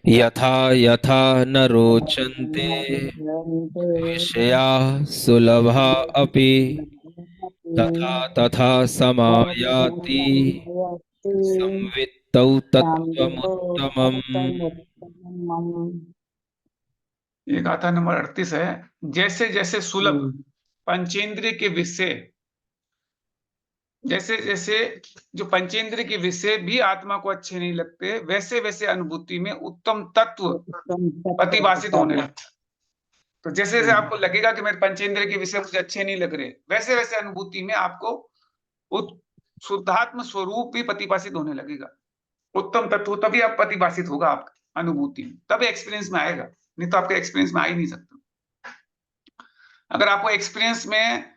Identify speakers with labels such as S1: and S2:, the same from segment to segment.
S1: यथा यथा न रोचन्ते विषयाः सुलभा अपि तथा तथा समायाति संवित्तौ तत्त्वमुत्तमम्।
S2: ये गाथा नंबर 38 है। जैसे जैसे सुलभ पंचेंद्रिय के विषय, जैसे जैसे जो पंचेंद्रिय के विषय भी आत्मा को अच्छे नहीं लगते, वैसे वैसे अनुभूति में उत्तम तत्व प्रतिभाषित होने लगता है। तो जैसे जैसे आपको लगेगा कि मेरे पंचेंद्रिय के विषय मुझे अच्छे नहीं लग रहे, वैसे वैसे अनुभूति में आपको शुद्धात्म स्वरूप भी प्रतिभाषित होने लगेगा। उत्तम तत्व तभी आप प्रतिभाषित होगा आपका अनुभूति में, तभी एक्सपीरियंस में आएगा, नहीं तो आपके एक्सपीरियंस में आ ही नहीं सकता। अगर आपको एक्सपीरियंस में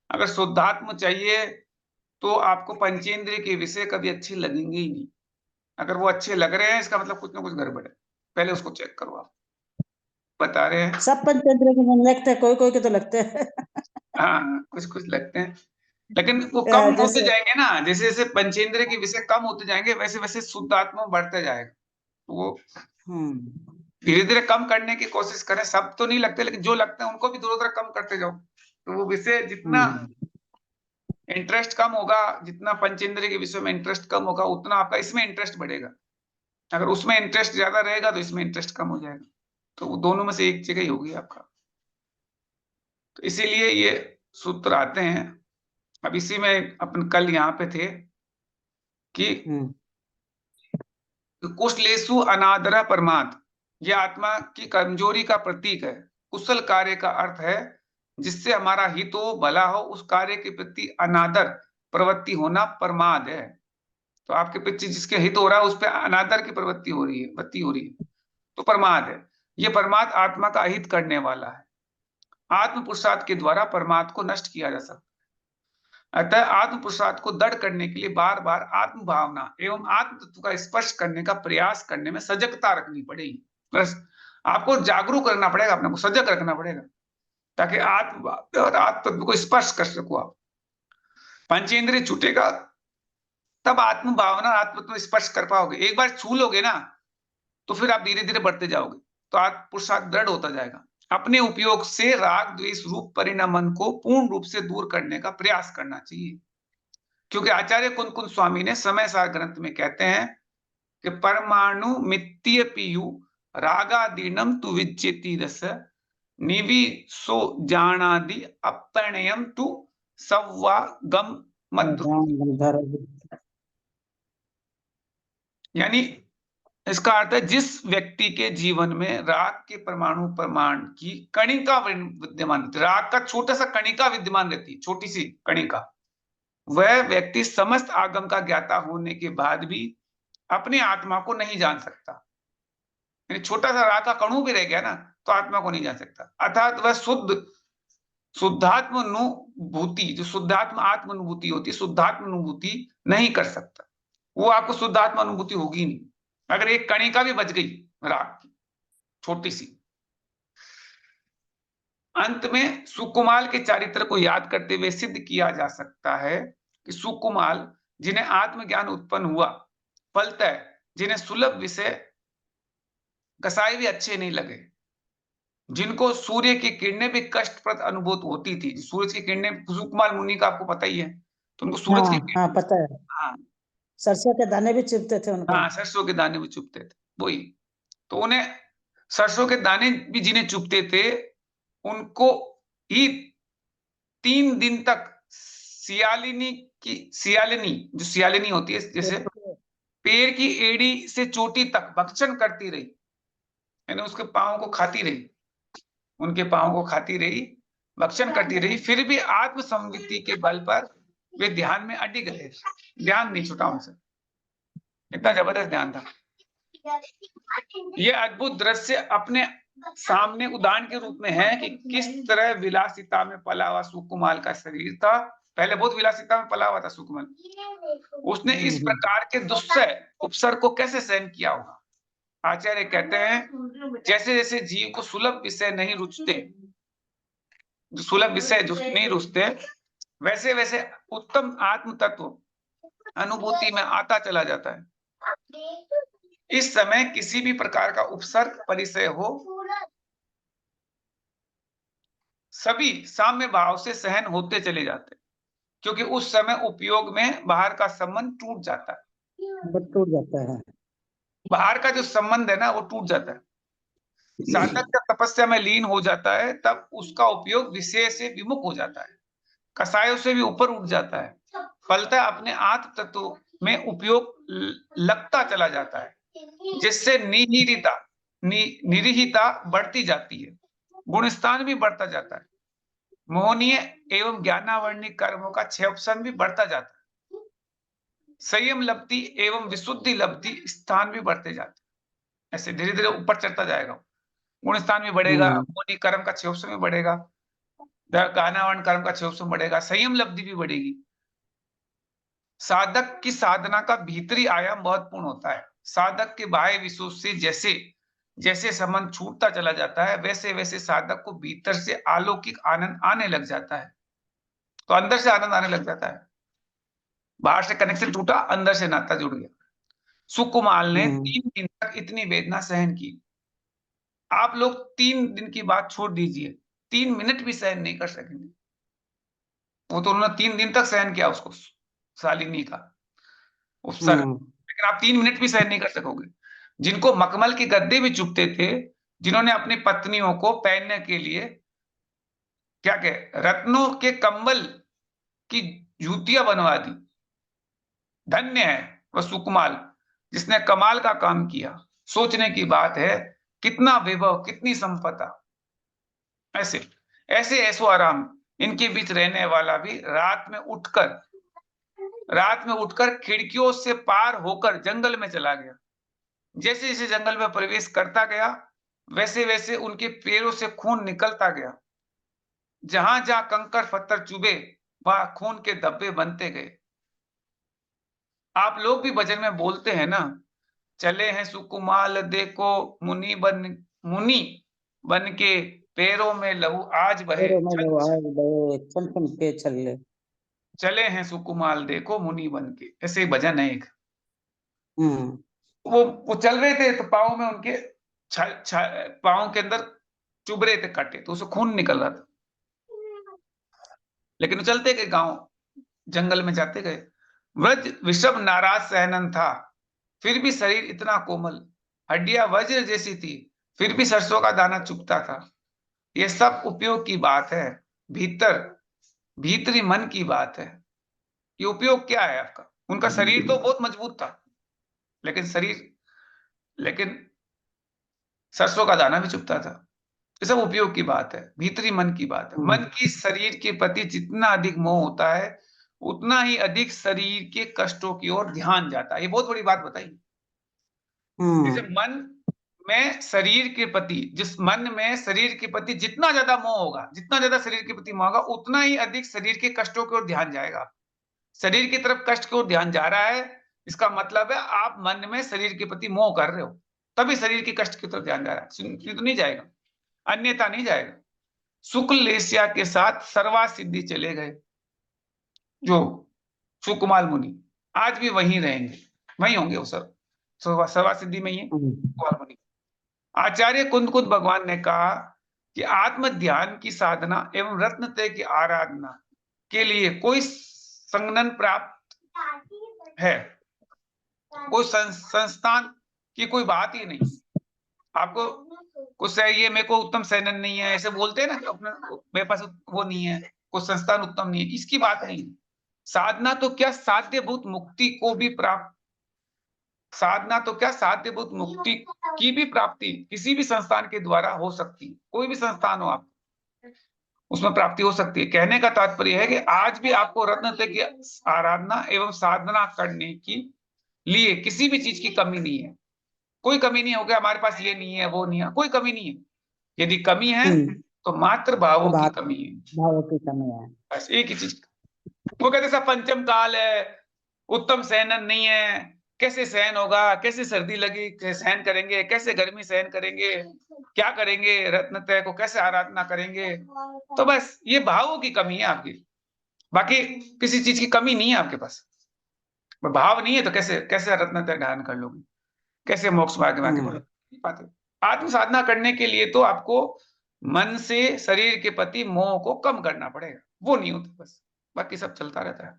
S2: अगर शुद्धात्म चाहिए तो आपको पंचेंद्रिय के विषय कभी अच्छे लगेंगे ही नहीं। अगर वो अच्छे लग रहे हैं इसका मतलब कुछ ना कुछ गड़बड़ है, पहले उसको चेक करो। आप बता रहे हैं
S3: सब पंचेंद्रिय के मन लगते हैं, कोई कोई के तो लगते हैं।
S2: हाँ, कुछ कुछ लगते हैं, लेकिन वो कम होते जाएंगे ना। जैसे जैसे पंचेंद्रिय के विषय कम होते जाएंगे वैसे वैसे शुद्धात्मा बढ़ते जाएगा। वो धीरे धीरे कम करने की कोशिश करें। सब तो नहीं लगते, लेकिन जो लगते हैं उनको भी धीरे धीरे कम करते जाओ। तो वो विषय जितना इंटरेस्ट कम होगा, जितना पंचेंद्रिय के विषय में इंटरेस्ट कम होगा, उतना आपका इसमें इंटरेस्ट बढ़ेगा। अगर उसमें इंटरेस्ट ज्यादा रहेगा तो इसमें इंटरेस्ट कम हो जाएगा। तो वो दोनों में से एक जगह ही होगी आपका। तो इसीलिए ये सूत्र आते हैं। अब इसी में अपन कल यहाँ पे थे कि कुशलेषु अनादर परमात्, ये आत्मा की कमजोरी का प्रतीक है। कुशल कार्य का अर्थ है जिससे हमारा हित हो, भला हो, उस कार्य के प्रति अनादर प्रवृत्ति होना प्रमाद है। तो आपके पीछे जिसके हित हो रहा है उस पर अनादर की प्रवृत्ति हो रही है, वृत्ति हो रही है, तो प्रमाद है। ये प्रमाद आत्मा का अहित करने वाला है। आत्म पुरुषार्थ के द्वारा परमात्मा को नष्ट किया जा सकता है। अतः आत्म पुरुषार्थ को दृढ़ करने के लिए बार बार आत्म भावना एवं आत्म तत्व का स्पर्श करने का प्रयास करने में सजगता रखनी पड़ेगी। बस आपको जागरूक करना पड़ेगा, अपने को सजग रखना पड़ेगा, ताकि आत्म और आत्म तत्व को स्पर्श कर सको आप। पंचेंद्रिय छूटेगा तब आत्म भावना आत्म तत्व स्पर्श कर पाओगे। एक बार छू लोगे ना तो फिर आप धीरे धीरे बढ़ते जाओगे, तो आत्म पुरुषार्थ दृढ़ होता जाएगा। अपने उपयोग से राग द्वेष रूप परिणामन को पूर्ण रूप से दूर करने का प्रयास करना चाहिए। क्योंकि आचार्य कुंद कुंद स्वामी ने समय सार ग्रंथ में कहते हैं कि परमाणु मित्तीय पीयु रागादीनम तु विज्जेति रस निविसो जानादि अपणयम तु सव्वागम मद्रु। यानी इसका अर्थ है जिस व्यक्ति के जीवन में राग के परमाणु प्रमाण की कणिका विद्यमान रहती, राग का छोटा सा कणिका विद्यमान रहती है, छोटी सी कणिका, वह व्यक्ति समस्त आगम का ज्ञाता होने के बाद भी अपने आत्मा को नहीं जान सकता। यानी छोटा सा राग का कणु भी रह गया ना तो आत्मा को नहीं जान सकता। अर्थात वह शुद्धात्म अनुभूति, जो शुद्धात्म आत्म अनुभूति होती है, शुद्धात्म अनुभूति नहीं कर सकता। वो आपको शुद्धात्म अनुभूति होगी नहीं अगर एक कणिका भी बच गई राग की, छोटी सी। अंत में सुकुमाल के चारित्र को याद करते हुए सिद्ध किया जा सकता है कि सुकुमाल जिन्हें आत्मज्ञान उत्पन्न हुआ, फलतः जिन्हें सुलभ विषय कसाई भी अच्छे नहीं लगे, जिनको सूर्य की किरणें भी कष्टप्रद अनुभूत होती थी। सूरज की किरणें, सुकुमाल मुनि का आपको पता ही है, तो उनको सूरज की
S3: हाँ पता है।
S2: हाँ,
S3: सरसों के दाने भी चुभते थे उनको।
S2: हाँ, सरसों के दाने भी चुभते थे, वही। तो उन्हें सरसों के दाने भी जिन्हें चुभते थे उनको ही 3 दिन तक सियालिनी जो सियालिनी होती है, जैसे पेड़ की एड़ी से चोटी तक भक्षण करती रही, यानी उसके पांव को खाती रही, उनके पांव को खाती रही, भक्षण करती रही, फिर भी आत्मसंवित्ति के बल पर वे ध्यान में अडिग रहे, ध्यान नहीं छूटा उनसे। इतना जबरदस्त ध्यान था। यह अद्भुत दृश्य अपने सामने उदाहरण के रूप में है कि किस तरह विलासिता में पला हुआ सुकुमाल का शरीर था। पहले बहुत विलासिता में पला हुआ था सुकुमाल, उसने इस प्रकार के दुस्सह उपसर्ग को कैसे सहन किया होगा। आचार्य कहते हैं जैसे जैसे जीव को सुलभ विषय नहीं रुचते, जो सुलभ विषय जो नहीं रुचते, वैसे वैसे उत्तम आत्म तत्व अनुभूति में आता चला जाता है। इस समय किसी भी प्रकार का उपसर्ग परिचय हो, सभी साम्य भाव से सहन होते चले जाते हैं, क्योंकि उस समय उपयोग में बाहर का संबंध टूट जाता है।
S3: टूट जाता है।
S2: बाहर का जो संबंध है ना वो टूट जाता है। साधक जब तपस्या में लीन हो जाता है तब उसका उपयोग विषय से विमुख हो जाता है, कसायों से भी ऊपर उठ जाता है, फलतः अपने आत्म तत्व में उपयोग लगता चला जाता है, जिससे निरीहिता बढ़ती जाती है, गुणस्थान भी बढ़ता जाता है, मोहनीय एवं ज्ञानावर्णिक कर्मों का क्षयपन भी बढ़ता जाता है, संयम लब्धि एवं विशुद्धि लब्धि स्थान भी बढ़ते जाते हैं। ऐसे धीरे धीरे ऊपर चढ़ता जाएगा, गुणस्थान भी बढ़ेगा, मोहनी कर्म का क्षयपन भी बढ़ेगा, ज्ञानावरण कर्म का क्षयपन बढ़ेगा, संयम लब्धि भी बढ़ेगी। साधक की साधना का भीतरी आयाम महत्वपूर्ण होता है। साधक के बाह्य विषयों से जैसे जैसे संबंध छूटता चला जाता है, वैसे वैसे साधक को भीतर से अलौकिक आनंद आने लग जाता है। तो अंदर से आनंद आने लग जाता है, बाहर से कनेक्शन टूटा, अंदर से नाता जुड़ गया। सुकुमाल ने 3 दिन तक इतनी वेदना सहन की। आप लोग 3 दिन की बात छोड़ दीजिए, 3 मिनट भी सहन नहीं कर सकेंगे। वो तो उन्होंने 3 दिन तक सहन किया उसको, शालिनी का उपसर्ग, लेकिन आप 3 मिनट भी सहन नहीं कर सकोगे। जिनको मखमल के गद्दे भी चुभते थे, जिन्होंने अपनी पत्नियों को पहनने के लिए क्या कहे रत्नों के कंबल की जूतियां बनवा दी, धन्य है वह सुकुमाल जिसने कमाल का काम किया। सोचने की बात है, कितना वैभव, कितनी संपदा, ऐसे ऐसे ऐसो आराम, इनके बीच रहने वाला भी रात में उठकर खिड़कियों से पार होकर जंगल में चला गया। जैसे जैसे जंगल में प्रवेश करता गया, वैसे वैसे उनके पैरों से खून निकलता गया। जहां जहां कंकड़ पत्थर चुभे, वहां खून के धब्बे बनते गए। आप लोग भी भजन में बोलते हैं ना, चले हैं सुकुमाल देखो मुनि बन के, पैरों में लहू आज बहे
S3: छन छन के चले।
S2: चले हैं सुकुमाल देखो मुनि बन के, ऐसे भजन है एक।
S3: हम्म।
S2: वो चल रहे थे तो पाँव में उनके पाँव के अंदर चुभ रहे थे कांटे, तो उसे खून निकल रहा था, लेकिन वो चलते गए, गांव जंगल में जाते गए। व्रज विषभ नाराज सहनन था, फिर भी शरीर इतना कोमल, हड्डियां वज्र जैसी थी, फिर भी सरसों का दाना चुभता था। ये सब उपयोग की बात है, भीतरी मन की बात है। ये उपयोग क्या है आपका? उनका शरीर तो बहुत मजबूत था, लेकिन सरसों का दाना भी चुभता था। ये सब उपयोग की बात है, भीतरी मन की बात है। मन की शरीर के प्रति जितना अधिक मोह होता है, उतना ही अधिक शरीर के कष्टों की ओर ध्यान जाता है। ये बहुत बड़ी बात बताई। जैसे जिस मन में शरीर के प्रति जितना ज्यादा मोह होगा, जितना ज्यादा शरीर के प्रति मोह होगा, उतना ही अधिक शरीर के कष्टों की ओर ध्यान जाएगा। शरीर की तरफ कष्ट की ओर ध्यान जा रहा है, इसका मतलब है आप मन में शरीर के प्रति मोह कर रहे हो, तभी शरीर के कष्ट की तरफ ध्यान जा रहा है, तो नहीं जाएगा, अन्यथा नहीं जाएगा। शुक्ल लेस्या के साथ सर्वा सिद्धि चले गए, जो सुकुमाल मुनि आज भी वहीं रहेंगे, वहीं होंगे वो सब सर्वा सिद्धि में ही है सुकुमाल मुनि। आचार्य कुंद भगवान ने कहा कि आत्म ध्यान की साधना एवं रत्नत्रय की आराधना के लिए कोई संगठन प्राप्त है, कोई संस्थान की कोई बात ही नहीं। आपको कुछ ये मेरे को उत्तम सेनन नहीं है ऐसे बोलते हैं ना, अपने मेरे पास वो नहीं है, कोई संस्थान उत्तम नहीं है, इसकी बात नहीं। साधना तो क्या साध्यभूत मुक्ति को भी प्राप्त साधना तो क्या साध्यभूत मुक्ति की भी प्राप्ति किसी भी संस्थान के द्वारा हो सकती है। कोई भी संस्थान हो आप, उसमें प्राप्ति हो सकती है। कहने का तात्पर्य है कि आज भी आपको रत्नत्रय की आराधना एवं साधना करने की लिए किसी भी चीज की कमी नहीं है। कोई कमी नहीं होगी हमारे पास, ये नहीं है वो नहीं है, कोई कमी नहीं है। यदि कमी है तो मात्र भावों की कमी है,
S3: भावों की कमी है,
S2: बस एक ही चीज। वो कहते सब पंचम काल है, उत्तम सहनन नहीं है, कैसे सहन होगा, कैसे सर्दी लगी सहन करेंगे, कैसे गर्मी सहन करेंगे, क्या करेंगे, रत्नत्रय को कैसे आराधना करेंगे। तो बस ये भावों की कमी है आपकी, बाकी किसी चीज की कमी नहीं है आपके पास। भाव नहीं है तो कैसे कैसे रत्नत्रय धारण कर लोगे। कैसे मोक्ष भाग्य में आगे बढ़ो। आत्म साधना करने के लिए तो आपको मन से शरीर के प्रति मोह को कम करना पड़ेगा, वो नहीं होता बस, बाकी सब चलता रहता है।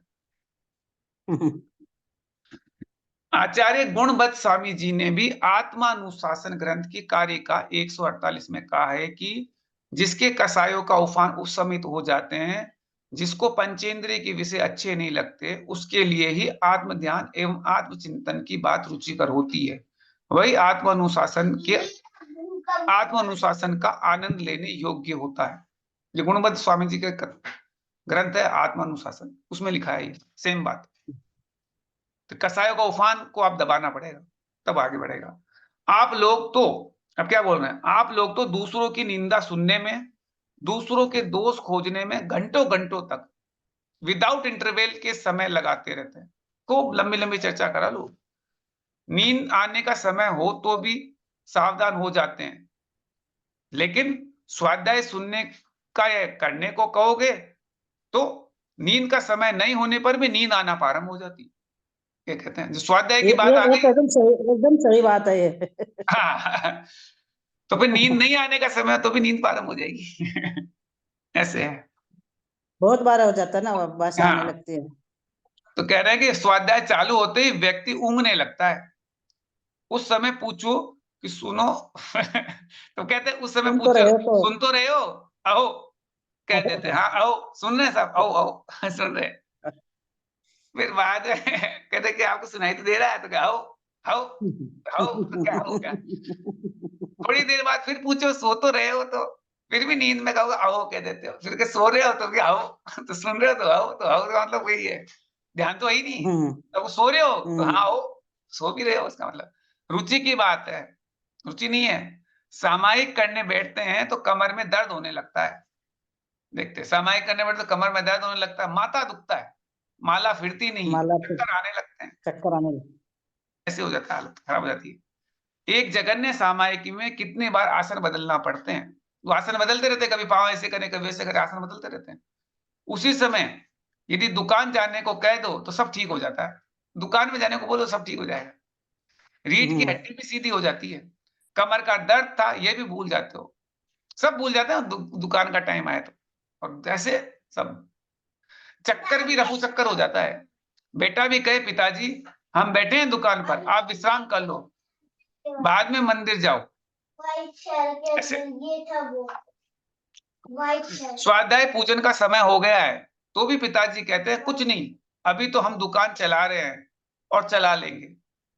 S2: आचार्य गुणवत स्वामी जी ने भी आत्मानुशासन ग्रंथ की कारिका 148 में कहा है कि जिसके कसायों का उफान उपशमित हो जाते हैं, जिसको पंचेंद्रिय के विषय अच्छे नहीं लगते, उसके लिए ही आत्म ध्यान एवं आत्मचिंतन की बात रुचिकर होती है। वही आत्मानुशासन का आनंद लेने योग्य होता है। ये गुणवत स्वामी जी के ग्रंथ है आत्मानुशासन, उसमें लिखा है ये सेम बात। तो कसायों का उफान को आप दबाना पड़ेगा, तब आगे बढ़ेगा। आप लोग तो, अब क्या बोल रहे हैं, आप लोग तो दूसरों की निंदा सुनने में, दूसरों के दोष खोजने में घंटों घंटों तक विदाउट इंटरवेल के समय लगाते रहते हैं। खूब लंबी लंबी चर्चा करा लो, नींद आने का समय हो तो भी सावधान हो जाते हैं, लेकिन स्वाध्याय सुनने का या करने को कहोगे तो नींद का समय नहीं होने पर भी नींद आना प्रारंभ हो जाती है। क्या कहते हैं, जो स्वाध्याय की बात आ गई,
S3: एकदम सही बात है ये।
S2: हाँ, तो फिर नींद नहीं आने का समय तो भी नींद प्रारंभ हो जाएगी। ऐसे है,
S3: बहुत बार हो जाता है ना, बात आने
S2: हाँ।
S3: लगती है।
S2: तो कह रहे हैं कि स्वाध्याय चालू होते ही व्यक्ति ऊँघने लगता है। उस समय पूछो कि सुनो तो कहते हैं उस समय
S3: सुन तो
S2: पूछो
S3: रहे हो तो।
S2: सुन तो रहे हो, आओ, कह देते हैं हाँ आओ, सुन रहे हैं साहब, आओ आओ सुन रहे हैं। फिर बाद में कहते कि आपको सुनाई तो दे रहा है, तो क्या आओ आओ आओ, तो क्या हो गया। थोड़ी देर बाद फिर पूछो सो तो रहे हो, तो फिर भी नींद में कहोगे आओ कह देते हो, फिर के सो रहे हो तो भी आओ, तो सुन रहे हो तो आओ, तो आओ का मतलब वही है, ध्यान तो वही नहीं। तो सो रहे हो तो हाँ आओ, सो भी रहे हो, उसका मतलब रुचि की बात है, रुचि नहीं है। सामायिक करने बैठते हैं तो कमर में दर्द होने लगता है, देखते सामायिक करने बैठते तो कमर में दर्द होने लगता है, माथा दुखता है, माला फिरती नहीं, चक्कर आने लगते हैं,
S3: चक्कर आने लगते,
S2: ऐसे हो जाता है, हालत खराब हो जाती है। एक जगन्य सामायिकी में कितने बार आसन बदलना पड़ते हैं, वो आसन बदलते रहते हैं, कभी पाँव ऐसे करें कभी ऐसे करें, आसन बदलते रहते हैं। उसी समय यदि दुकान जाने को कह दो तो सब ठीक हो जाता है, दुकान में जाने को बोलो सब ठीक हो जाएगा। रीढ़ की हड्डी भी सीधी हो जाती है, कमर का दर्द था ये भी भूल जाते हो, सब भूल जाते हैं दुकान का टाइम आए तो, और ऐसे सब चक्कर भी रफू चक्कर हो जाता है। बेटा भी कहे पिताजी हम बैठे हैं दुकान पर, आप विश्राम कर लो, बाद में मंदिर जाओ, ऐसे। स्वाध्याय पूजन का समय हो गया है तो भी पिताजी कहते हैं कुछ नहीं, अभी तो हम दुकान चला रहे हैं और चला लेंगे।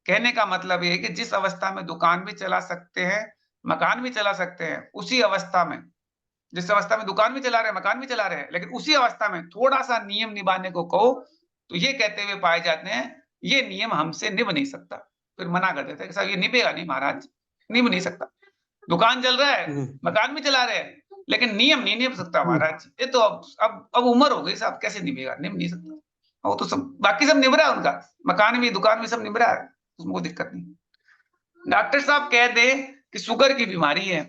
S2: कहने का मतलब ये है कि जिस अवस्था में दुकान भी चला सकते हैं, मकान भी चला सकते हैं, उसी अवस्था में, जिस अवस्था में दुकान भी चला रहे हैं मकान भी चला रहे हैं, लेकिन उसी अवस्था में थोड़ा सा नियम निभाने को कहो तो ये कहते हुए पाए जाते हैं ये नियम हमसे निभ नहीं सकता, फिर मना कर देते हैं कि साहब ये निभेगा नहीं महाराज, निभ नहीं सकता। दुकान चल रहा है, मकान भी चला रहे हैं, लेकिन नियम नहीं निभ सकता महाराज, ये तो अब उम्र हो गई साहब, कैसे निभेगा, निभ नहीं सकता। वो तो सब बाकी सब निभ रहा है उनका, मकान भी दुकान भी सब निभ रहा है, उसमें कोई दिक्कत नहीं। डॉक्टर साहब कह दे कि शुगर की बीमारी है,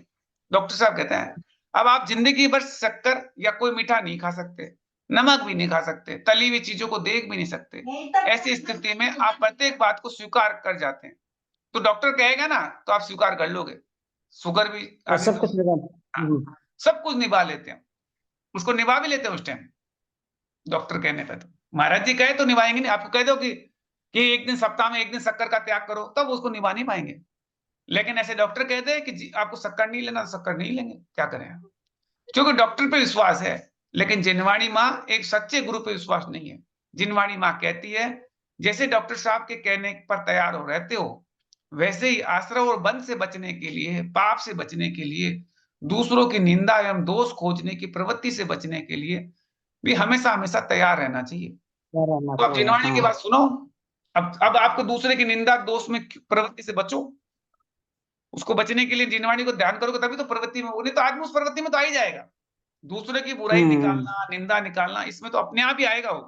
S2: डॉक्टर साहब कहते हैं अब आप जिंदगी भर शक्कर या कोई मीठा नहीं खा सकते, नमक भी नहीं खा सकते, तली हुई चीजों को देख भी नहीं सकते, ऐसी स्थिति में आप प्रत्येक बात को स्वीकार कर जाते हैं, तो डॉक्टर कहेगा ना तो आप स्वीकार कर लोगे, शुगर भी
S3: सब कुछ
S2: सब कुछ निभा लेते हैं, उसको निभा भी लेते हैं उस टाइम डॉक्टर कहने पे। तो महाराज जी कहे तो निभाएंगे नहीं, आपको कह दो कि एक दिन सप्ताह में एक दिन शक्कर का त्याग करो, तब उसको निभा नहीं पाएंगे। लेकिन ऐसे डॉक्टर कहते हैं कि आपको शक्कर नहीं लेना तो शक्कर नहीं लेंगे, क्या करें, क्योंकि डॉक्टर पे विश्वास है, लेकिन जिनवाणी माँ एक सच्चे गुरु पे विश्वास नहीं है। जिनवाणी माँ कहती है जैसे डॉक्टर साहब के कहने पर तैयार हो रहते हो, वैसे ही आश्रय और बंध से बचने के लिए, पाप से बचने के लिए, दूसरों की निंदा एवं दोष खोजने की प्रवृत्ति से बचने के लिए भी हमेशा हमेशा तैयार रहना चाहिए। तो आप जिनवाणी की बात सुनो, अब आपको दूसरे की निंदा दोष में प्रवृत्ति से बचो, उसको बचने के लिए जिनवाणी को ध्यान करोगे तभी तो प्रवृत्ति में, नहीं तो आदमी उस प्रवृत्ति में तो आ ही जाएगा, दूसरे की बुराई निकालना, निंदा निकालना, इसमें तो अपने आप ही आएगा वो,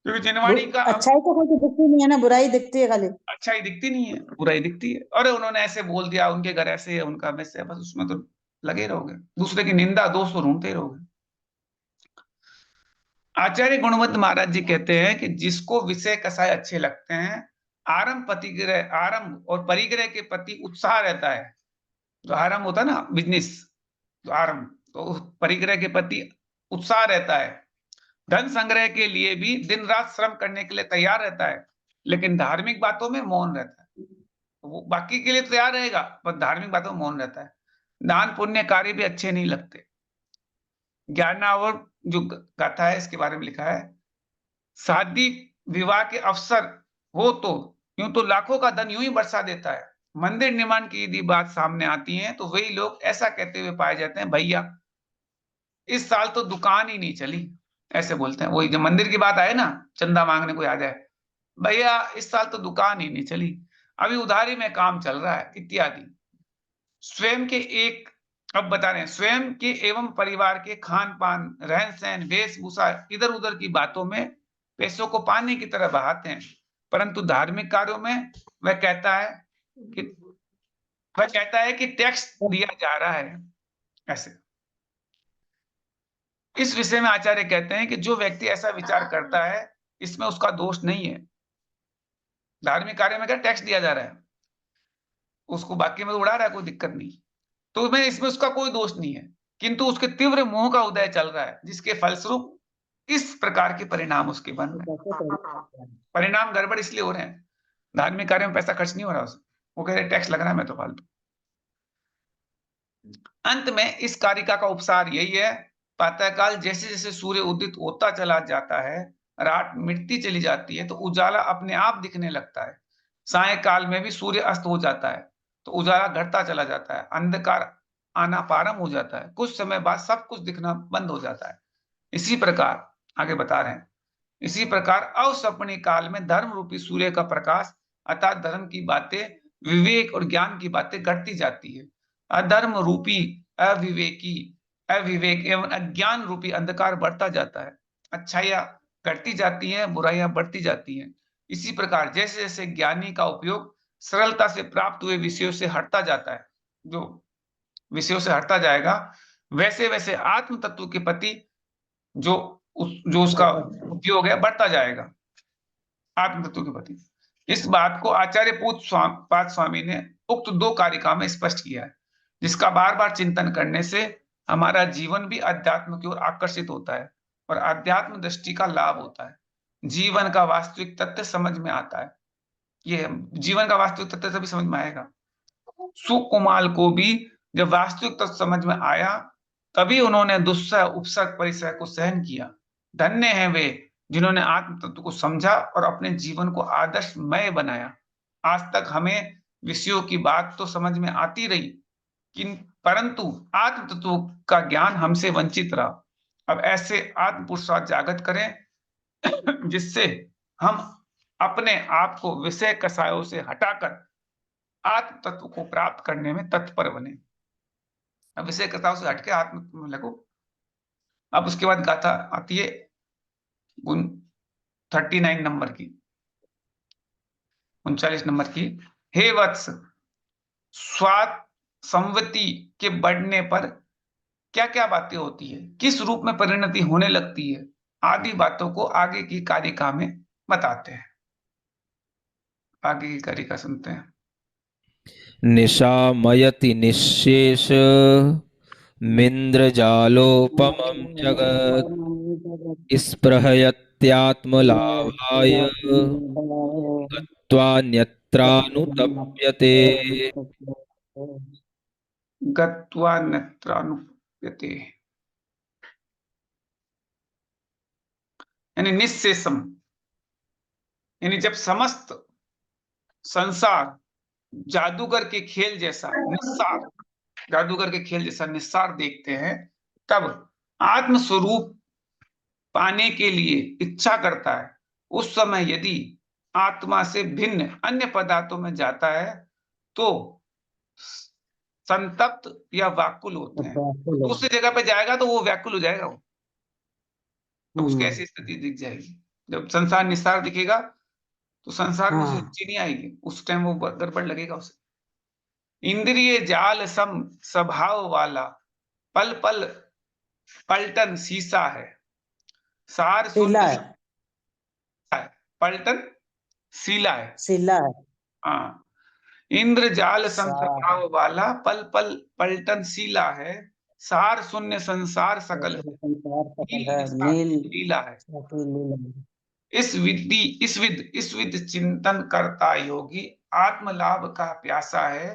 S2: क्योंकि जिनवाणी का
S3: अच्छाई तो कोई दिखती नहीं है ना, बुराई दिखती है खाली,
S2: अच्छाई दिखती नहीं है, बुराई दिखती है। अरे उन्होंने ऐसे बोल दिया, उनके घर ऐसे है, उनका वैसे है, बस उसमें तो लगे रहोगे, दूसरे की निंदा दोष तो ढूंढते रहोगे। आचार्य गुणवंत महाराज जी कहते हैं कि जिसको विषय कसाय अच्छे लगते हैं, आरंभ और परिग्रह के प्रति उत्साह रहता है। जो आरंभ होता है ना बिजनेस, जो आरंभ, तो परिग्रह के प्रति उत्साह रहता है। धन संग्रह के लिए भी दिन रात श्रम करने के लिए तैयार रहता है, लेकिन धार्मिक बातों में मौन रहता है। वो बाकी के लिए तैयार रहेगा पर धार्मिक बातों में मौन रहता है। दान पुण्य कार्य भी अच्छे नहीं लगते। ज्ञानावर जो गाथा है इसके बारे में लिखा है, शादी विवाह के अवसर हो तो यूं तो लाखों का धन यूं ही बरसा देता है। मंदिर निर्माण की यदि बात सामने आती है तो वही लोग ऐसा कहते हुए पाए जाते हैं, भैया इस साल तो दुकान ही नहीं चली, ऐसे बोलते हैं। वही जब मंदिर की बात आए ना, चंदा मांगने कोई आ जाए, भैया इस साल तो दुकान ही नहीं चली, अभी उधारी में काम चल रहा है, इत्यादि। स्वयं के एक अब बता रहे हैं, स्वयं के एवं परिवार के खान पान, रहन सहन, वेशभूषा, इधर उधर की बातों में पैसों को पानी की तरह बहाते हैं, परंतु धार्मिक कार्यों में वह कहता है कि टैक्स दिया जा रहा है। ऐसे इस विषय में आचार्य कहते हैं कि जो व्यक्ति ऐसा विचार करता है इसमें उसका दोष नहीं है। धार्मिक कार्य में क्या टैक्स दिया जा रहा है, उसको बाकी में तो उड़ा रहा है, कोई दिक्कत नहीं, तो मैं इसमें उसका कोई दोष नहीं है, किंतु उसके तीव्र मोह का उदय चल रहा है, जिसके फलस्वरूप इस प्रकार के परिणाम उसके बन रहे हैं। परिणाम गड़बड़ इसलिए हो रहे हैं, धार्मिक कार्य में पैसा खर्च नहीं हो रहा उसमें, वो कह रहे टैक्स लग रहा है मैं तो फालतू। अंत में इस कारिका का उपसार यही है, प्रातःकाल जैसे जैसे सूर्य उदित होता चला जाता है, रात मिटती चली जाती है तो उजाला अपने आप दिखने लगता है। सायंकाल में भी सूर्य अस्त हो जाता है तो उजाला घटता चला जाता है, अंधकार आना प्रारंभ हो जाता है, कुछ समय बाद सब कुछ दिखना बंद हो जाता है। इसी प्रकार आगे बता रहे हैं, इसी प्रकार अवसपनी काल में धर्म रूपी सूर्य का प्रकाश अर्थात धर्म की बातें, विवेक और ज्ञान की बातें घटती जाती है। अधर्म रूपी अविवेक एवं अज्ञान रूपी अंधकार बढ़ता जाता है। अच्छाइयां घटती जाती हैं, बुराइयां बढ़ती जाती हैं। इसी प्रकार जैसे जैसे ज्ञानी का उपयोग सरलता से प्राप्त हुए विषयों से हटता जाता है, जो विषयों से हटता जाएगा, वैसे वैसे आत्म तत्व के प्रति जो उसका उपयोग है बढ़ता जाएगा, आत्म तत्व के प्रति। इस बात को आचार्य पाद स्वामी ने उक्त दो कारिका में स्पष्ट किया है, जिसका बार बार चिंतन करने से हमारा जीवन भी अध्यात्म की ओर आकर्षित होता है और अध्यात्म दृष्टि का लाभ होता है। जीवन का वास्तविक तथ्य समझ में आता है। ये जीवन का वास्तविक तथ्य तभी समझ में आएगा। सुकुमाल को भी जब वास्तविक तथ्य समझ में आया तभी उन्होंने दुस्सह उपसर्ग परिसर को सहन किया। धन्य है वे जिन्होंने आत्म तत्व को समझा और अपने जीवन को आदर्शमय बनाया। आज तक हमें विषयों की बात तो समझ में आती रही, परंतु आत्म तत्व का ज्ञान हमसे वंचित रहा। अब ऐसे आत्म पुरुषार्थ जागृत करें जिससे हम अपने आप को विषय कसायों से हटाकर आत्म तत्व को प्राप्त करने में तत्पर बने। अब विषय कसायों से हटके आत्म तत्व में लगो। अब उसके बाद गाथा आती है 39 नंबर की, 39 नंबर की। हे वत्स, स्वाद संवति के बढ़ने पर क्या क्या बातें होती है, किस रूप में परिणति होने लगती है, आदि बातों को आगे की कारिका में बताते हैं। आगे की कारिका सुनते हैं।
S1: निशामयति निःशेष मिन्द्रजालोपमं जगत् स्पृहयत्यात्मलाभाय गत्वान्यत्रानुतप्यते।
S2: गत्वान्यत्रानुप्यते यानी निःशेषम, यानी जब समस्त संसार जादूगर के खेल जैसा निस्सार, जादूगर के खेल जैसा निस्सार देखते हैं, तब आत्म स्वरूप पाने के लिए इच्छा करता है। उस समय यदि आत्मा से भिन्न अन्य पदार्थों में जाता है तो संतप्त या व्याकुल होते हैं। तो उस जगह पे जाएगा तो वो व्याकुल हो जाएगा, वो तो उसकी ऐसी स्थिति दिख जाएगी। जब संसार निस्सार दिखेगा तो संसार में उसे रुचि नहीं आएगी, उस टाइम वो गड़बड़ लगेगा उसे। इंद्रिय जाल सम स्वभाव वाला पल पल पलटन शीशा है, सार शुद्ध पलटन शीला है।
S3: शीला है।
S2: हाँ, इंद्रजाल
S3: सा
S2: संतराव वाला, पल पल पलटन शीला है, सार शून्य संसार सकल है,
S3: संसार सकल
S2: नील
S3: है,
S2: निसार
S3: नील
S2: लीला है।
S3: साकी लीला।
S2: इस विद चिंतन करता योगी, आत्म लाभ का प्यासा है,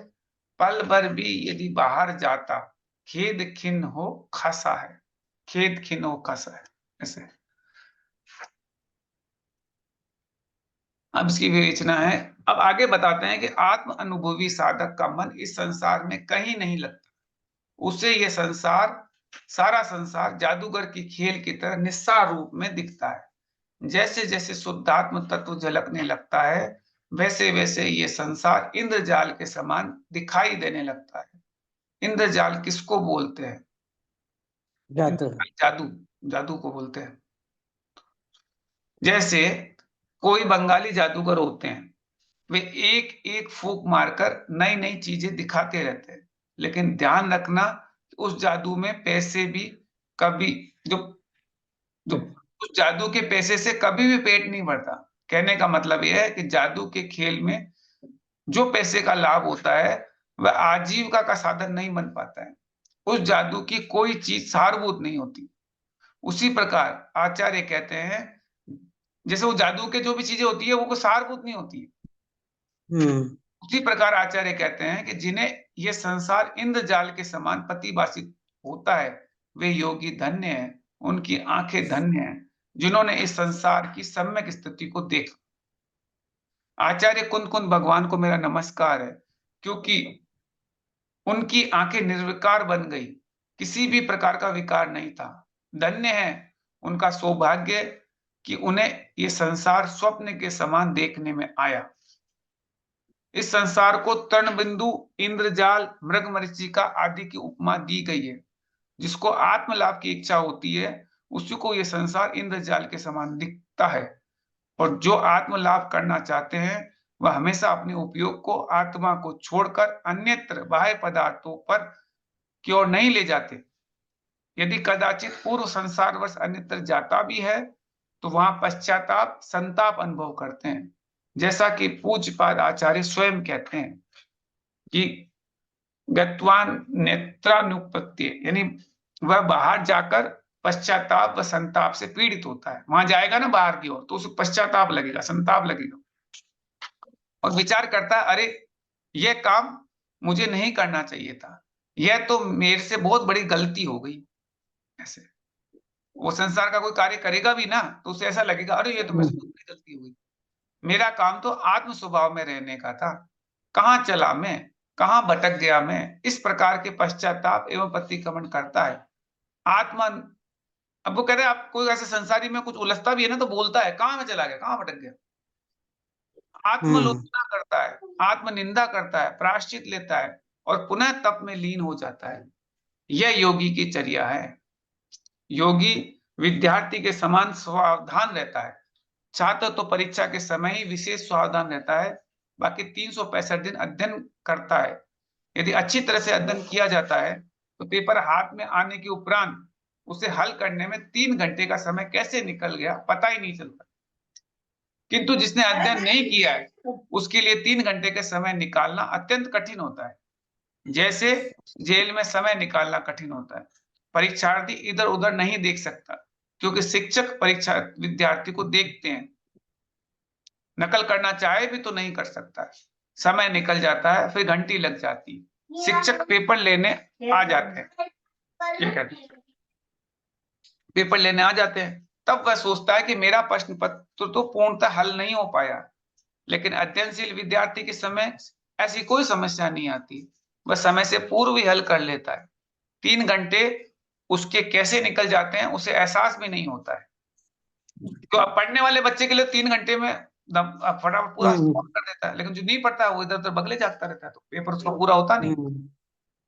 S2: पल भर भी यदि बाहर जाता, खेद खिन्न हो खासा है, खेद खिन्न हो खासा है। ऐसे अब इसकी विवेचना है। अब आगे बताते हैं कि आत्म अनुभवी साधक का मन इस संसार में कहीं नहीं लगता, उसे यह संसार, सारा संसार जादूगर की खेल की तरह निस्सार रूप में दिखता है। जैसे जैसे शुद्धात्म तत्व झलकने लगता है, वैसे वैसे ये संसार इंद्रजाल के समान दिखाई देने लगता है। इंद्रजाल किसको बोलते हैं?
S3: जादू।
S2: जादू, जादू को बोलते हैं। जैसे कोई बंगाली जादूगर होते हैं, वे एक एक फूंक मारकर नई नई चीजें दिखाते रहते हैं, लेकिन ध्यान रखना उस जादू में पैसे भी कभी, जो जो उस जादू के पैसे से कभी भी पेट नहीं भरता। कहने का मतलब यह है कि जादू के खेल में जो पैसे का लाभ होता है वह आजीविका का साधन नहीं बन पाता है। उस जादू की कोई चीज सारभूत नहीं होती। उसी प्रकार आचार्य कहते हैं, जैसे वो जादू के जो भी चीजें होती है वो कोई सारभूत नहीं होती है, उसी प्रकार आचार्य कहते हैं कि जिन्हें ये संसार इंद्रजाल के समान प्रतिभाषित होता है, वे योगी धन्य हैं, उनकी आंखें धन्य हैं, जिन्होंने इस संसार की सम्यक स्थिति को देखा। आचार्य कुंद कुंद भगवान को मेरा नमस्कार है, क्योंकि उनकी आंखें निर्विकार बन गई, किसी भी प्रकार का विकार नहीं था। धन्य है उनका सौभाग्य कि उन्हें ये संसार स्वप्न के समान देखने में आया। इस संसार को तृणबिंदु, इंद्रजाल, मृगमरीचिका आदि की उपमा दी गई है। जिसको आत्म लाभ की इच्छा होती है, उसी को यह संसार इंद्रजाल के समान दिखता है, और जो आत्म लाभ करना चाहते हैं वह हमेशा अपने उपयोग को आत्मा को छोड़कर अन्यत्र बाह्य पदार्थों पर की ओर नहीं ले जाते। यदि कदाचित पूर्व संसार वर्ष अन्यत्र जाता भी है तो वहां पश्चाताप संताप अनुभव करते हैं, जैसा कि पूज्यपाद आचार्य स्वयं कहते हैं कि गत्वान नेत्रानुपत्ति, यानी वह बाहर जाकर पश्चाताप व संताप से पीड़ित होता है। वहां जाएगा ना बाहर की ओर तो उसे पश्चाताप लगेगा, संताप लगेगा, और विचार करता है अरे यह काम मुझे नहीं करना चाहिए था, यह तो मेरे से बहुत बड़ी गलती हो गई। ऐसे वो संसार का कोई कार्य करेगा भी ना तो उसे ऐसा लगेगा अरे ये तो मेरे से बहुत बड़ी गलती हो गई, मेरा काम तो आत्म स्वभाव में रहने का था, कहाँ चला मैं, कहाँ भटक गया मैं। इस प्रकार के पश्चाताप एवं प्रतिक्रमण करता है आत्मा। अब वो कह रहे आप कोई ऐसे संसारी में कुछ उलझता भी है ना तो बोलता है कहाँ मैं चला गया, कहाँ भटक गया। आत्मलोचना करता है, आत्मनिंदा करता है, प्रायश्चित लेता है और पुनः तप में लीन हो जाता है। यह योगी की चर्या है। योगी विद्यार्थी के समान सावधान रहता है। छात्र तो परीक्षा के समय ही विशेष सावधान रहता है, बाकी 365 दिन अध्ययन करता है। यदि अच्छी तरह से अध्ययन किया जाता है तो पेपर हाथ में आने के उपरांत उसे हल करने में 3 घंटे का समय कैसे निकल गया पता ही नहीं चलता। किंतु जिसने अध्ययन नहीं किया है उसके लिए 3 घंटे के समय निकालना अत्यंत कठिन होता है, जैसे जेल में समय निकालना कठिन होता है। परीक्षार्थी इधर उधर नहीं देख सकता क्योंकि शिक्षक परीक्षा विद्यार्थी को देखते हैं। नकल करना चाहे भी तो नहीं कर सकता, समय निकल जाता है, फिर घंटी लग जाती है, शिक्षक पेपर लेने आ जाते हैं, ठीक है, पेपर लेने आ जाते हैं, तब वह सोचता है कि मेरा प्रश्न पत्र तो पूर्णतः हल नहीं हो पाया। लेकिन अध्ययनशील विद्यार्थी के समय ऐसी कोई समस्या नहीं आती, वह समय से पूर्व ही हल कर लेता है। 3 घंटे उसके कैसे निकल जाते हैं उसे एहसास भी नहीं होता है। तो अब पढ़ने वाले बच्चे के लिए 3 घंटे में फटाफट पूरा सॉल्व कर देता है, लेकिन जो नहीं पढ़ता है वो इधर उधर बगले जागता रहता है तो पेपर उसका पूरा होता नहीं,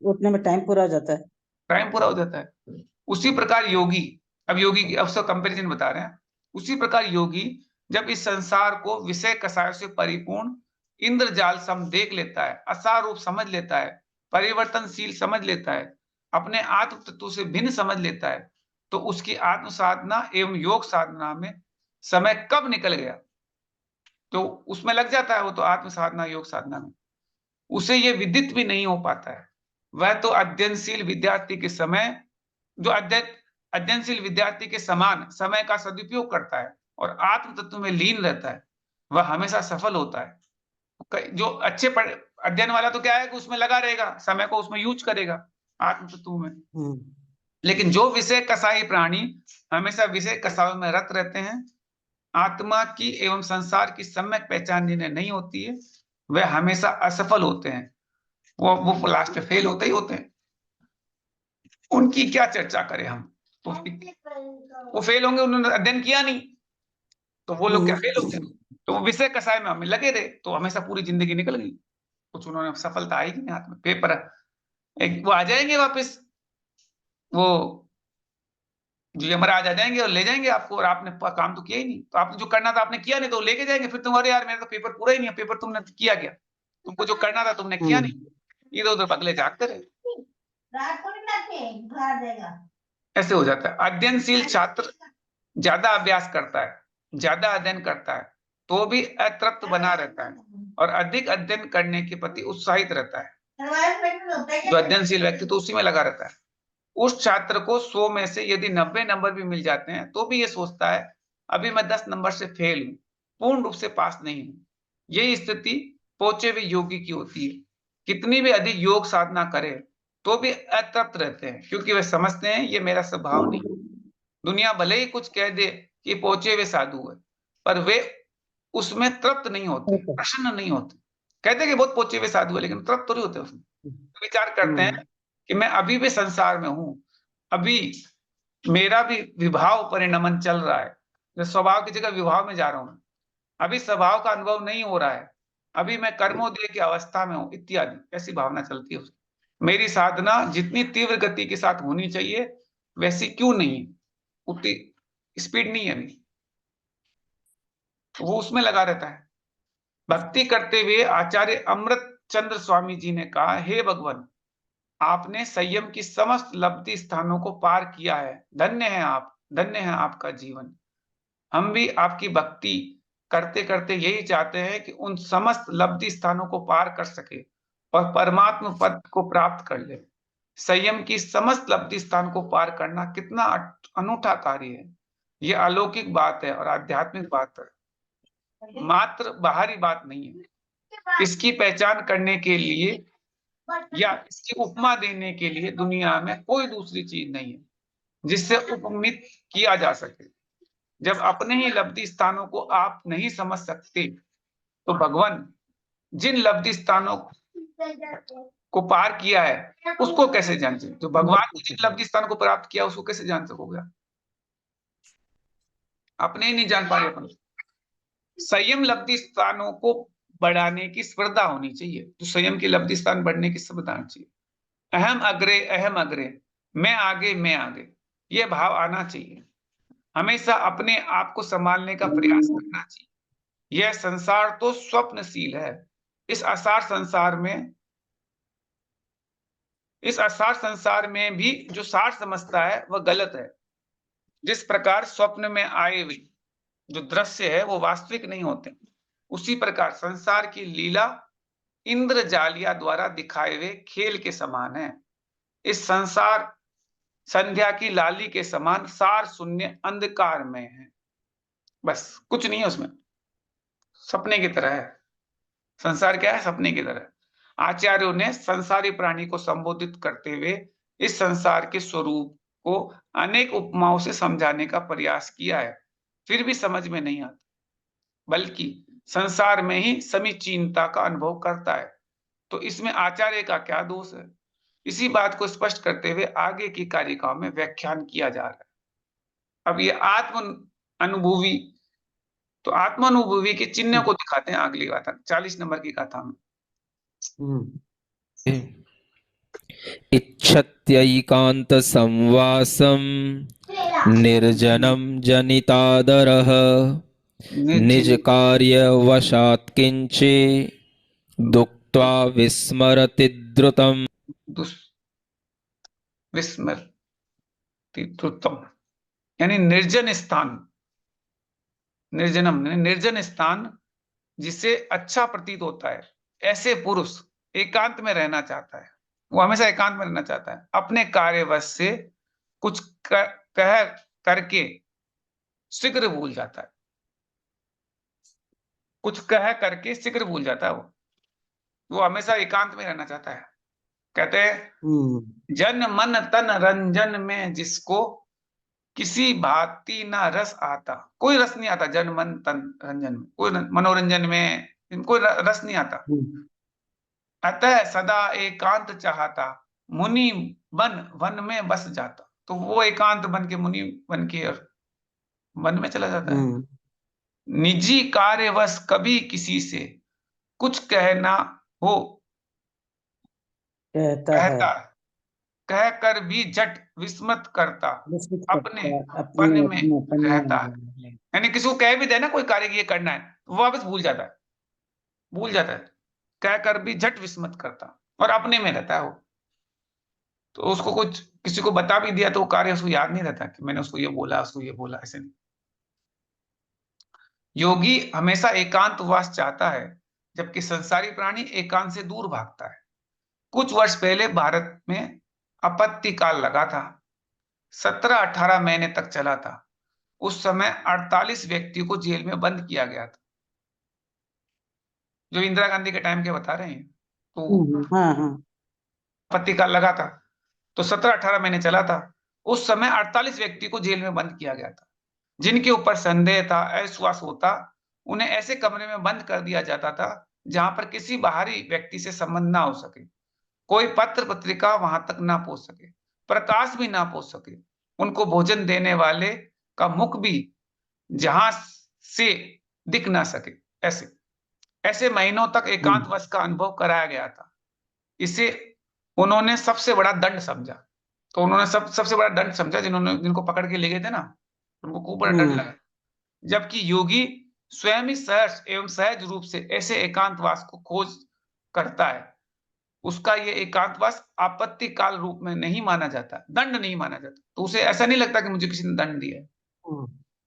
S3: उतने में टाइम पूरा हो जाता है,
S2: टाइम पूरा हो जाता है। उसी प्रकार योगी, अब योगी की अवसर कंपैरिजन बता रहे हैं, उसी प्रकार योगी जब इस संसार को विषय कषायों से परिपूर्ण इंद्रजाल सम देख लेता है, असार रूप समझ लेता है, परिवर्तनशील समझ लेता है, अपने आत्म तत्व से भिन्न समझ लेता है, तो उसकी आत्म साधना एवं योग साधना में समय कब निकल गया तो उसमें लग जाता है वो तो आत्म साधना योग साधना में, उसे ये विदित भी नहीं हो पाता है। वह तो अध्ययनशील विद्यार्थी के समय जो अध्ययनशील विद्यार्थी के समान समय का सदुपयोग करता है और आत्म तत्व में लीन रहता है, वह हमेशा सफल होता है। जो अच्छे अध्ययन वाला तो क्या है कि उसमें लगा रहेगा, समय को उसमें यूज करेगा आत्म तत्व में। लेकिन जो विषय कसाई प्राणी हमेशा विषय कसाई में रत रहते हैं, आत्मा की एवं संसार की सम्यक पहचान जिन्हें नहीं होती है, वे हमेशा असफल होते हैं। वो लास्ट में फेल होते ही होते हैं। उनकी क्या चर्चा करें हम, वो फेल होंगे, उन्होंने अध्ययन किया नहीं, तो वो लोग क्या फेल होंगे। तो वो विषय कसाय में हमें लगे रहे तो हमेशा पूरी जिंदगी निकल गई, कुछ उन्होंने सफलता आएगी नहीं हाथ में। पेपर एक वो आ जाएंगे वापस, वो जो यमराज आ जाएंगे और ले जाएंगे आपको, और आपने काम तो किया ही नहीं, तो आपने जो करना था आपने किया नहीं, तो लेके जाएंगे। फिर तुम्हारे यार मेरा तो पेपर पूरा ही नहीं है, पेपर तुमने किया क्या, तुमको जो करना था तुमने किया नहीं, इधर उधर पगले झाँकते रहे। ऐसे हो जाता है। अध्ययनशील छात्र ज्यादा अभ्यास करता है, ज्यादा अध्ययन करता है, तो भी अतृप्त बना रहता है और अधिक अध्ययन करने के प्रति उत्साहित रहता है। जो अध्ययनशील व्यक्ति तो उसी में लगा रहता है। उस छात्र को 100 में से यदि 90 नंबर भी मिल जाते हैं तो भी ये सोचता है अभी मैं 10 नंबर से फेल हूं, पूर्ण रूप से पास नहीं हूं। यही स्थिति पहुंचे हुए योगी की होती है। कितनी भी अधिक योग साधना करे तो भी अतृप्त रहते हैं, क्योंकि वे समझते हैं ये मेरा स्वभाव नहीं। दुनिया भले ही कुछ कह दे कि पहुंचे हुए साधु है, पर वे उसमें तृप्त नहीं होते, प्रसन्न नहीं होते। कहते कि बहुत पहुंचे हुए साधु है, लेकिन तृप्त तो नहीं होते उसमें। विचार करते हैं कि मैं अभी भी संसार में हूं, अभी मेरा भी विभाव परिणमन चल रहा है, मैं स्वभाव की जगह विभाव में जा रहा हूं, अभी स्वभाव का अनुभव नहीं हो रहा है, अभी मैं कर्मोदय की अवस्था में हूं, इत्यादि ऐसी भावना चलती है उसकी। मेरी साधना जितनी तीव्र गति के साथ होनी चाहिए वैसी क्यों नहीं है, उतनी स्पीड नहीं है अभी, वो उसमें लगा रहता है। भक्ति करते हुए आचार्य अमृत चंद्र स्वामी जी ने कहा, हे भगवान, आपने संयम की समस्त लब्धि स्थानों को पार किया है, धन्य है आप, धन्य है आपका जीवन। हम भी आपकी भक्ति करते करते यही चाहते हैं कि उन समस्त लब्धि स्थानों को पार कर सके और परमात्मा पद को प्राप्त कर ले। संयम की समस्त लब्धि स्थान को पार करना कितना अनूठा कार्य है। यह अलौकिक बात है और आध्यात्मिक बात है, मात्र बाहरी बात नहीं है। इसकी पहचान करने के लिए या इसकी उपमा देने के लिए दुनिया में कोई दूसरी चीज नहीं है जिससे उपमित किया जा सके। जब अपने ही लब्धि स्थानों को आप नहीं समझ सकते तो भगवान जिन लब्धि स्थानों को पार किया है उसको कैसे जान सकते। तो भगवान ने जिन लब्धि स्थानों को प्राप्त किया उसको कैसे जान सकोगे, अपने ही नहीं जान पा रहे अपन। संयम लब्धि स्थानों को बढ़ाने की स्पर्धा होनी चाहिए, तो संयम की लब्धि स्थान बढ़ने की स्पर्धा होनी चाहिए। अहम अग्रे, मैं आगे, ये भाव आना चाहिए। हमेशा अपने आप को संभालने का प्रयास करना चाहिए। यह संसार तो स्वप्नशील है, इस असार संसार में भी जो सार समझता है वह गलत है। जिस प्रकार स्वप्न में आए हुए जो दृश्य है वो वास्तविक नहीं होते, उसी प्रकार संसार की लीला इंद्रजालिया द्वारा दिखाए हुए खेल के समान है। इस संसार संध्या की लाली के समान सार शून्य अंधकार में है, बस कुछ नहीं है उसमें, सपने की तरह है। संसार क्या है, सपने की तरह। आचार्यों ने संसारी प्राणी को संबोधित करते हुए इस संसार के स्वरूप को अनेक उपमाओं से समझाने का प्रयास किया है, फिर भी समझ में नहीं आता, बल्कि संसार में ही समीचीनता का अनुभव करता है। तो इसमें आचार्य का क्या दोष है? इसी बात को स्पष्ट करते हुए आगे की कारिकाओं में व्याख्यान किया जा रहा है। अब ये आत्म अनुभूति, तो आत्मानुभूति के चिन्ह को दिखाते हैं अगली गाथा 40 नंबर की गाथा में।
S1: इच्छत्यैकांत संवासम निर्जनम जनितादरः निज कार्य वशात् किंचे दुक्त्वा विस्मरति द्रुतम्।
S2: विस्मरति द्रुतम् यानी निर्जन स्थान, निर्जनम निर्जन स्थान जिसे अच्छा प्रतीत होता है, ऐसे पुरुष एकांत में रहना चाहता है। वो हमेशा एकांत में रहना चाहता है, अपने कार्यवश से कुछ कह करके शीघ्र भूल जाता है। कुछ कह करके शीघ्र भूल जाता है वो हमेशा एकांत में रहना चाहता है। कहते हैं जन मन तन रंजन में जिसको किसी भांति ना रस आता। कोई रस नहीं आता जन मन तन रंजन में, कोई मनोरंजन में इनको रस नहीं आता। अतः सदा एकांत चाहता, मुनि बन वन में बस जाता। तो वो एकांत बन के मुनि बन के और वन में चला जाता है। निजी कार्यवश कभी किसी से कुछ कहना हो
S3: कहता है,
S2: कहता, कह कर भी झट विस्मत करता,
S3: विस्मित
S2: अपने
S3: करता, अपने
S2: पन में
S3: अपने अपन
S2: रहता है।
S3: में।
S2: यानी किसी को कह भी दे ना कोई कार्य ये करना है, तो वो वापस भूल जाता है, भूल जाता है। कह कर भी झट विस्मत करता और अपने में रहता है वो। तो उसको कुछ किसी को बता भी दिया तो वो कार्य उसको याद नहीं रहता कि मैंने उसको ये बोला, उसको ये बोला, ऐसे नहीं। योगी हमेशा एकांतवास चाहता है, जबकि संसारी प्राणी एकांत से दूर भागता है। कुछ वर्ष पहले भारत में आपत्ति काल लगा था, 17-18 महीने तक चला था। उस समय 48 व्यक्तियों को जेल में बंद किया गया था। जो इंदिरा गांधी के टाइम के बता रहे हैं, तो
S3: हाँ हाँ।
S2: आपत्ति काल लगा था, तो 17-18 महीने चला था। उस समय 48 व्यक्ति को जेल में बंद किया गया था। जिनके ऊपर संदेह था, अविश्वास होता, उन्हें ऐसे कमरे में बंद कर दिया जाता था जहां पर किसी बाहरी व्यक्ति से संबंध ना हो सके, कोई पत्र पत्रिका वहां तक ना पहुंच सके, प्रकाश भी ना पहुंच सके, उनको भोजन देने वाले का मुख भी जहां से दिख ना सके। ऐसे ऐसे महीनों तक एकांतवास का अनुभव कराया गया था। इसे उन्होंने सबसे बड़ा दंड समझा। तो उन्होंने सबसे बड़ा दंड समझा, जिनको पकड़ के ले गए थे ना, उनको खूब बड़ा दंड लगा। जबकि योगी स्वयं ही सहर्ष एवं सहज रूप से ऐसे एकांतवास को खोज करता है। उसका ये एकांतवास आपत्ति काल रूप में नहीं माना जाता, दंड नहीं माना जाता। तो उसे ऐसा नहीं लगता कि मुझे किसी ने दंड दिया है,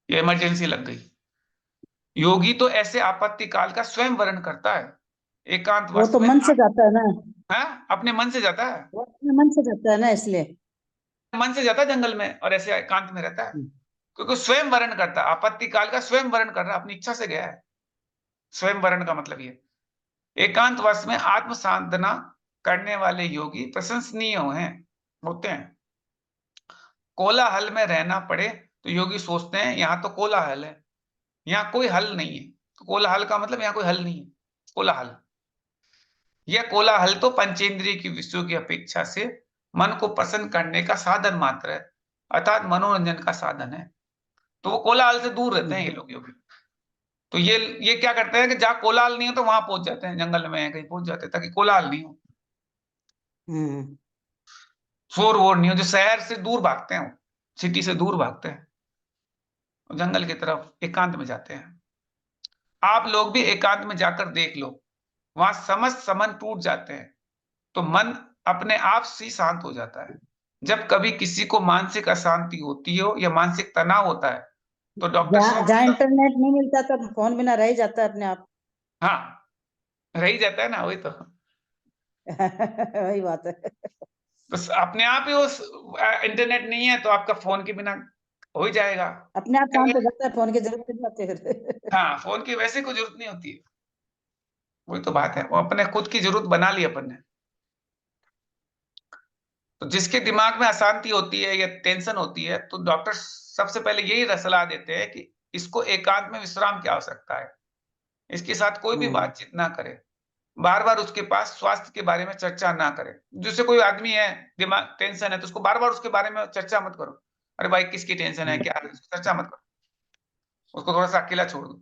S2: ये इमरजेंसी लग गई। योगी तो ऐसे आपत्ति काल का स्वयं वर्णन करता है।
S3: वो
S2: एकांतवास
S3: तो
S2: में
S3: मन से जाता है ना,
S2: अपने मन से जाता है,
S3: वो अपने मन से जाता है ना, इसलिए।
S2: मन से जाता है जंगल में और ऐसे एकांत में रहता है, क्योंकि स्वयं वर्ण करता है। आपत्ति काल का स्वयं वर्ण कर रहा है, अपनी इच्छा से गया है। स्वयं वर्ण का मतलब ये एकांतवास में आत्म साधना करने वाले योगी प्रशंसनीय हैं, होते हैं। कोलाहल में रहना पड़े तो योगी सोचते हैं यहाँ तो कोलाहल है, यहाँ कोई हल नहीं है। तो कोलाहल का मतलब यहाँ कोई हल नहीं है, कोलाहल। यह कोलाहल तो पंचेंद्रिय की विषयों की अपेक्षा से मन को प्रसन्न करने का साधन मात्र है, अर्थात मनोरंजन का साधन है। तो वो कोलाहल से दूर रहते हैं ये लोग योगी। तो ये क्या करते हैं कि जहां कोलाहल नहीं हो तो वहां पहुंच जाते हैं, जंगल में कहीं पहुंच जाते हैं ताकि कोलाहल नहीं हो, शोर वोर नहीं हो। जो शहर से दूर भागते हैं, सिटी से दूर भागते हैं, जंगल की तरफ एकांत में जाते हैं। आप लोग भी एकांत में जाकर देख लो, वहां समस्त समन टूट जाते हैं, तो मन अपने आप से शांत हो जाता है। जब कभी किसी को मानसिक अशांति होती हो या मानसिक तनाव होता है तो डॉक्टर
S3: जहाँ इंटरनेट नहीं मिलता तब फोन बिना रह ही जाता है अपने आप।
S2: हाँ, रह जाता है ना, वही तो।
S3: वही बात है।
S2: बस अपने आप ही उस इंटरनेट नहीं है तो आपका फोन के बिना हो ही जाएगा।
S3: अपने आप शांत हो जाता है, फोन की जरूरत नहीं पड़ती फिर।
S2: हाँ, फोन की वैसे कोई जरूरत नहीं होती है, वही तो बात है। वो अपने खुद की जरूरत बना ली अपन ने। तो जिसके दिमाग में अशांति होती है या टेंशन होती है तो डॉक्टर सबसे पहले यही सलाह देते हैं कि इसको एकांत में विश्राम की आवश्यकता है, इसके साथ कोई भी बातचीत ना करे, बार बार उसके पास स्वास्थ्य के बारे में चर्चा ना करे। जैसे कोई आदमी है, दिमाग टेंशन है, तो उसको बार बार उसके बारे में चर्चा मत करो। अरे भाई किसकी टेंशन है, क्या है, चर्चा मत करो, उसको थोड़ा सा अकेला छोड़ दो।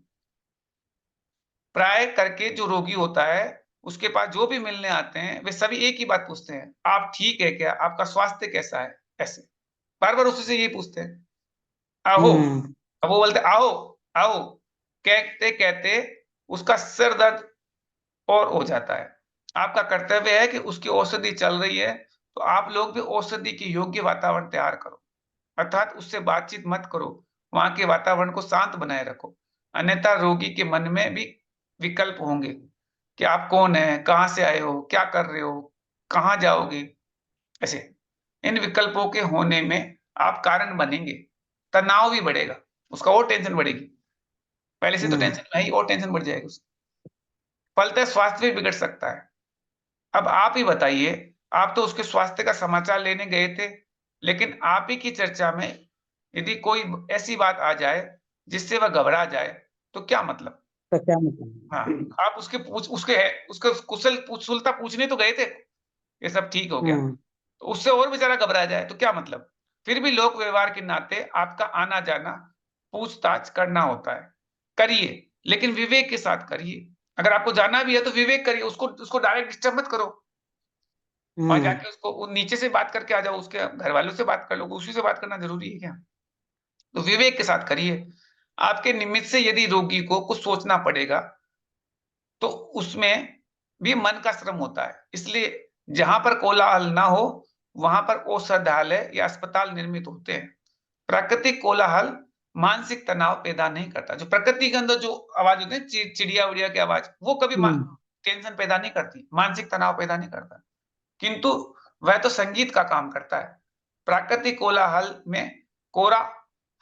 S2: प्राय करके जो रोगी होता है उसके पास जो भी मिलने आते हैं वे सभी एक ही बात पूछते हैं, आप ठीक है क्या, आपका स्वास्थ्य कैसा है। ऐसे बार बार उसी से यही पूछते हैं, आओ। अब वो बोलते आओ आओ, कहते कहते उसका सिर दर्द और हो जाता है। आपका कर्तव्य है कि उसकी औषधि चल रही है तो आप लोग भी औषधि के योग्य वातावरण तैयार करो, अर्थात उससे बातचीत मत करो, वहां के वातावरण को शांत बनाए रखो। अन्यथा रोगी के मन में भी विकल्प होंगे कि आप कौन है, कहाँ से आए हो, क्या कर रहे हो, कहाँ जाओगे, ऐसे इन विकल्पों के होने में आप कारण बनेंगे, तनाव भी बढ़ेगा, उसका और टेंशन बढ़ेगी, पहले से तो टेंशन में है ही, और टेंशन बढ़ जाएगी उसकी, फलतः स्वास्थ्य भी बिगड़ सकता है। अब आप ही बताइए, आप तो उसके स्वास्थ्य का समाचार लेने गए थे, लेकिन आप ही की चर्चा में यदि कोई ऐसी बात आ जाए जिससे वह घबरा जाए, तो क्या मतलब?
S3: तो क्या मतलब?
S2: हाँ, आप उसके कुशल कुशलता पूछने तो गए थे, ये सब ठीक हो गया, तो उससे और बेचारा घबरा जाए तो क्या मतलब? फिर भी लोक व्यवहार के नाते आपका आना जाना पूछताछ करना होता है, करिए, लेकिन विवेक के साथ करिए। अगर आपको जाना भी है तो विवेक करिए, उसको डायरेक्ट डिस्टर्ब मत करो, और जाके उसको वो नीचे से बात करके आ जाओ, उसके घर वालों से बात कर लो, उसी से बात करना जरूरी है क्या? तो विवेक के साथ करिए। आपके निमित्त से यदि रोगी को कुछ सोचना पड़ेगा, तो उसमें भी मन का श्रम होता है, इसलिए जहां पर कोलाहल ना हो वहां पर औषधालय या अस्पताल निर्मित होते हैं। प्राकृतिक कोलाहल मानसिक तनाव पैदा नहीं करता, जो प्रकृति के अंदर जो आवाज होती है, चिड़िया उड़िया की आवाज, वो कभी टेंशन पैदा नहीं करती, मानसिक तनाव पैदा नहीं करता, किंतु वह तो संगीत का काम करता है। प्राकृतिक कोलाहल में कोरा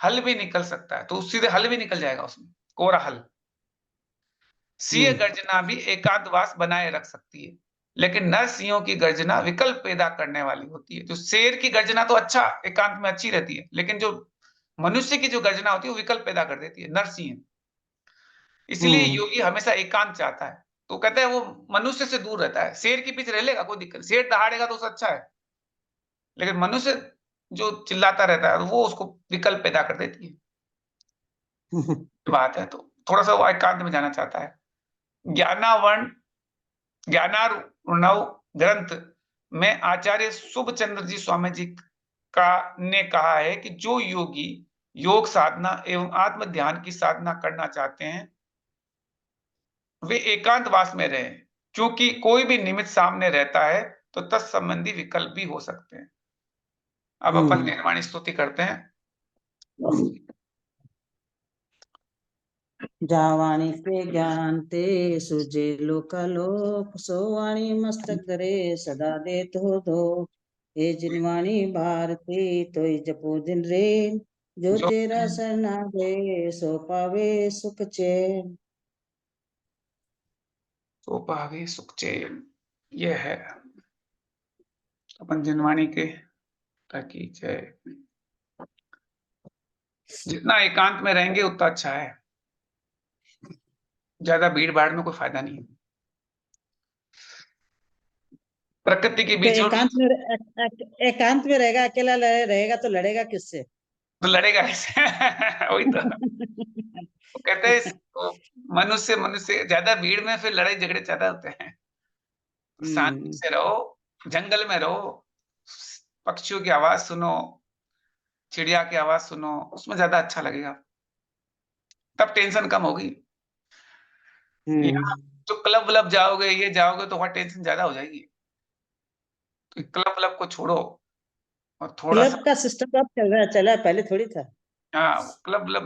S2: हल भी निकल सकता है, तो सीधे हल भी निकल जाएगा उसमें, कोरा हल। सिंह गर्जना भी एकांतवास बनाए रख सकती है, लेकिन नर सिंहों की गर्जना विकल्प पैदा करने वाली होती है। जो शेर की गर्जना तो अच्छा एकांत में अच्छी रहती है, लेकिन जो मनुष्य की जो गर्जना होती है वो विकल्प पैदा कर देती है, नर सिंह। इसलिए योगी हमेशा एकांत चाहता है, तो कहते हैं वो मनुष्य से दूर रहता है, शेर के पीछे रह लेगा कोई दिक्कत, शेर दहाड़ेगा तो उससे अच्छा है, लेकिन मनुष्य जो चिल्लाता रहता है वो उसको विकल्प पैदा कर देती है। बात है, तो थोड़ा सा वो एकांत में जाना चाहता है। ज्ञानावर्ण ज्ञानार्णव ग्रंथ में आचार्य शुभचंद्र जी स्वामी जी का ने कहा है कि जो योगी योग साधना एवं आत्म ध्यान की साधना करना चाहते हैं वे एकांतवास में रहें, क्योंकि कोई भी निमित्त सामने रहता है तो तत्संबंधी विकल्प भी हो सकते हैं। अब अपन निर्वाणी स्तुति करते हैं।
S3: जावाणी के ज्ञान ते सुजे लोकालोक, सोवाणी मस्तक धरे सदा दे तो हे जिनवाणी भारती तोय जपो दिन रे, जो
S2: जो
S3: तेरा सरना दे सो पावे सुख चैन।
S2: तो पावे सुख चैन, ये है अपन जिनवाणी के ताकि जय। जितना एकांत में रहेंगे उतना अच्छा है, ज्यादा भीड़ भाड़ में कोई फायदा नहीं है। प्रकृति के
S3: तो
S2: बीच में
S3: एकांत में रहेगा, अकेला रहेगा तो लड़ेगा किससे?
S2: तो लड़ेगा ऐसे। वही तो वो कहते हैं मनुष्य मनुष्य ज्यादा भीड़ में फिर लड़ाई झगड़े ज्यादा होते हैं, शांति से रहो, जंगल में रहो, पक्षियों की आवाज सुनो, चिड़िया की आवाज सुनो, उसमें ज्यादा अच्छा लगेगा, तब टेंशन कम होगी। यहाँ जो क्लब व्लब जाओगे ये जाओगे तो वहां टेंशन ज्यादा हो जाएगी, तो क्लब व्लब को छोड़ो और थोड़ा सा,
S3: क्लब का सिस्टम अब चल रहा है, चला है, पहले थोड़ी था।
S2: हाँ क्लब व्लब